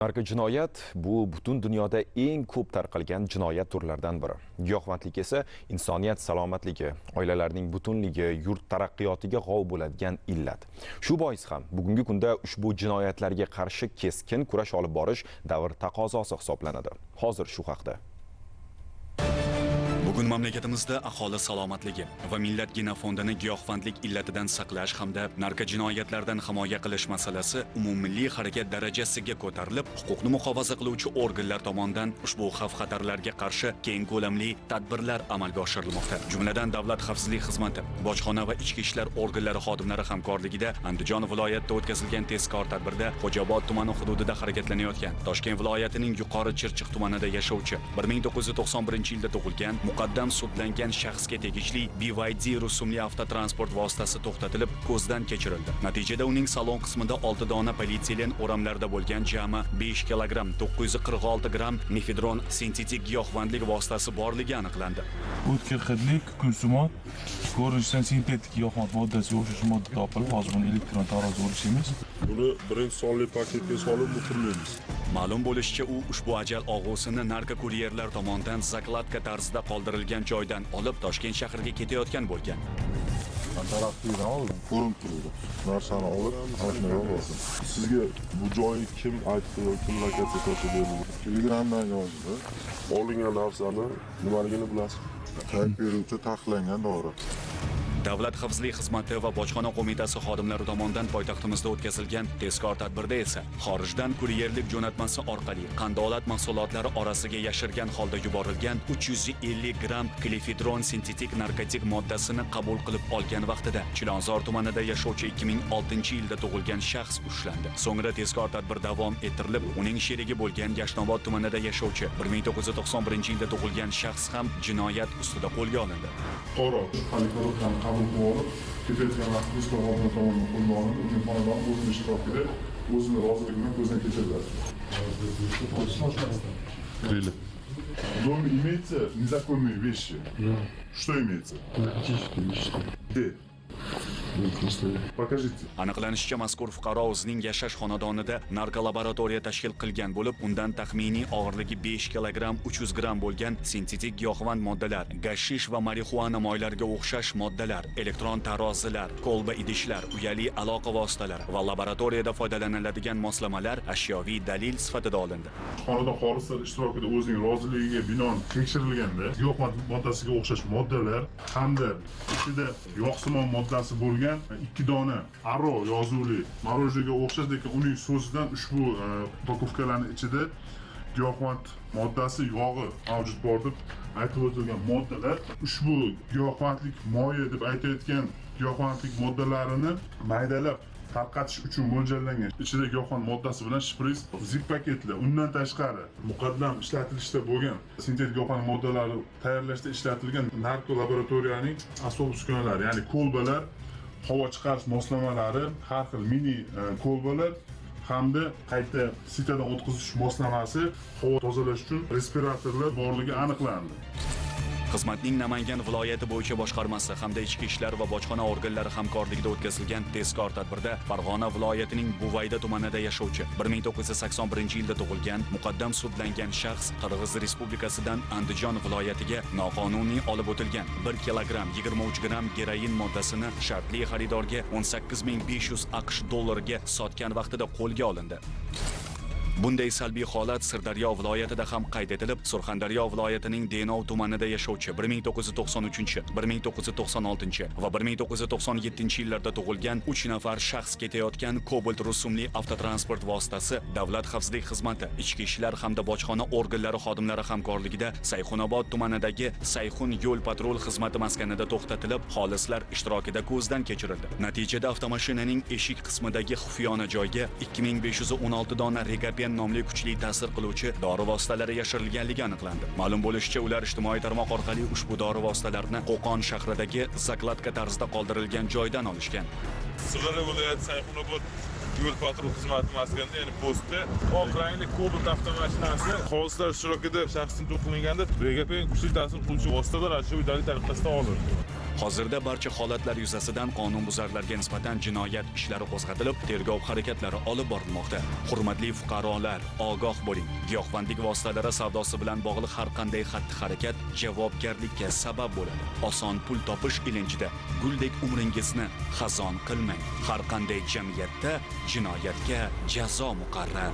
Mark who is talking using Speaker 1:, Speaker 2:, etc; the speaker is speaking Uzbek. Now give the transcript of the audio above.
Speaker 1: Narko-jinoyat bu butun dunyoda eng ko'p tarqalgan jinoyat turlaridan biri. Giyohvandlik esa insoniyat salomatligi, oilalarning butunligi, yurt taraqqiyotiga g'ov bo'ladigan illat. Shu bois ham bugungi kunda ushbu jinoyatlarga qarshi keskin kurash olib borish davr taqozosi hisoblanadi. Hozir shu haqda.
Speaker 2: Bugun mamlakatimizda aholi salomatligi va millat genofondini giyohvandlik illatidan saqlash hamda narko-jinoyatlardan himoya qilish masalasi umummilliy harakat darajasiga ko'tarilib, huquqni muhofaza qiluvchi organlar tomonidan ushbu xavf-xatarlarga qarshi keng ko'lamli tadbirlar amalga oshirilmoqda. Jumladan Davlat xavfsizlik xizmati, bojxona va ichki ishlar organlari xodimlari hamkorligida Andijon viloyatida o'tkazilgan tezkor tadbirda Xo'jaobod tumani hududida harakatlanayotgan Toshkent viloyatining Yuqori Chirchiq tumanida yashovchi 1991-yilda tug'ilgan muqaddam sudlangan shaxsga tegishli BYD rusumli avtotransport vositasi to'xtatilib, ko'zdan kechirildi. Natijada uning salon qismida 6 dona polietilen o'ramlarda bo'lgan jami 5 kilogramm 946 gramm mefedron sintetik giyohvandlik vositasi borligi aniqlandi.
Speaker 3: O'tkir hidli kukunsimon ko'rinishdan sintetik giyohvand moddasiga o'xshash modda topilib, hozir uni elektron tarozi o'lchaymiz.
Speaker 4: Buni birinchi sonli paketga solib muhrlaymiz.
Speaker 2: Ma'lum bo'lishicha, u ushbu ajal og'usini narkokuryerlar tomonidan zakladka tarzida qoldirilgan joydan olib Toshkent shahriga ketayotgan bo'lgan.
Speaker 4: Tarafdan olib, ko'rinib turadi. Narsani olib, mashinaga qo'yasiz. Sizga bu joyni kim aytdi yoki kim lokatsiya ko'rsatib berdi? Telegramdan yozdi. Olingan narsani nimaligini bilasiz. Qayt beruvchi taqiqlangan dori.
Speaker 2: Davlat xavfsizlik xizmati va bojxona qo'mitasi xodimlari tomonidan poytaxtimizda o'tkazilgan tezkor tadbirda esa xorijdan kuryerlik jo'natmasi orqali qandolat mahsulotlari orasiga yashirgan holda yuborilgan 350 gramm klefidron sintetik narkotik moddasini qabul qilib olgan vaqtida Chilonzor tumanida yashovchi 2006-yilda tug'ilgan shaxs ushlandi. So'ngra tezkor tadbir davom ettirilib, uning sherigi bo'lgan Yashnobod tumanida yashovchi 1991-yilda tug'ilgan shaxs ham jinoyat ustida qo'lga olindi.
Speaker 4: Qabul qilib, ketayotgan vaqtda tezkor xodimlar tomonidan qo'lga olinib, uning xonadoni o'zining ishtirokida o'zini rozilik bilan ko'zdan kechiriladi. Дом имеется незаконные вещи? Что имеется? Где? Покажите.
Speaker 2: Aniqlanishicha, mazkur fuqaro o'zining yashash xonadonida narkolaboratoriya tashkil qilgan bo'lib, undan taxminiy og'irligi 5 kilogramm 300 gramm bo'lgan sintetik giyohvand moddalar, gashish va marixuana moylariga o'xshash moddalar, elektron tarozilar, kolba idishlar, uyali aloqa vositalari va laboratoriyada foydalaniladigan moslamalar ashyoviy dalil sifatida olindi.
Speaker 4: Xonadon xolislar ishtirokida o'zining roziligiga binoan tekshirilganda giyohvand moddasiga o'xshash moddalar hamda ichida yoqsimon moddasi bo'lgan 2 dona aro yozuvli morojniga o'xshash, lekin uning so'zidan ushbu pakovkalarning ichida giyohvand moddasi yog'i mavjud bor deb aytib o'tilgan moddalar ushbu giyohvandlik moyi deb aytayotgan giyohvandlik moddalarini maydalab tarqatish uchun mo'ljallangan. Ichida giyohvand moddasi bilan shpris, zip paketlar, undan tashqari muqaddam ishlatilishda bo'lgan sintetik giyohvand moddalari tayyorlashda ishlatilgan narko laboratoriyaning asbob uskunalari, ya'ni kolbalar, havo chiqarish moslamalari, har xil mini kolbalar hamda qayta sitadan o'tkazish moslamasi, havo tozalash uchun respiratorlar borligi aniqlandi.
Speaker 2: Xizmatning Namangan viloyati bo'yicha boshqarmasi hamda ichki ishlar va bojxona organlari hamkorligida o'tkazilgan tezkor tadbirda Farg'ona viloyatining Buvayda tumanida yashovchi 1981-yilda tug'ilgan muqaddam sudlangan shaxs Qirg'iz Respublikasidan Andijon viloyatiga noqonuniy olib o'tilgan 1 kilogramm 23 gramm geroin moddasini shartli xaridorga 18500 AQSh dollariga sotgan vaqtida qo'lga olindi. Bunday salbiy holat Sirdaryo viloyatida ham qayd etilib, Surxondaryo viloyatining Denov tumanida yashovchi 1993, 1996 va 1997-yillarda tug'ilgan 3 nafar shaxs ketayotgan Cobalt rusumli avtotransport vositasi Davlat xavfsizlik xizmati, ichki ishlar hamda bojxona organlari xodimlari hamkorligida Sayxunobod tumanidagi Sayxun yo'l patrul xizmati maskanida to'xtatilib, xolislar ishtirokida ko'zdan kechirildi. Natijada avtomashinaning eshik qismidagi xufiyona joyga 2516 dona regapen nomli kuchli ta'sir qiluvchi dori vositalari yashirilganligi aniqlandi. Ma'lum bo'lishicha, ular ijtimoiy tarmoq orqali ushbu dori vositalarini Qo'qon shahridagi zakladka tarzida qoldirilgan joydan olishgan.
Speaker 5: Sirdaryo viloyati Sayxunobod yo'l patrul xizmati maskanida, ya'ni postda oq rangli Cobalt avtomashinasi xolislar ishtirokida shaxsini to'plamaganda regapen kuchli ta'sir qiluvchi vositalar ashyoviy dalil tariqasida olindi.
Speaker 2: Hozirda barcha holatlar yuzasidan qonunbuzarlarga nisbatan jinoyat ishlari qo'zg'atilib, tergov harakatlari olib borilmoqda. Hurmatli fuqarolar, ogoh bo'ling. Giyohvandlik vositalari savdosi bilan bog'liq har qanday xatti-harakat javobgarlikka sabab bo'ladi. Oson pul topish ilinjida guldek umringizni xazon qilmang. Har qanday jamiyatda jinoyatga jazo muqarrar.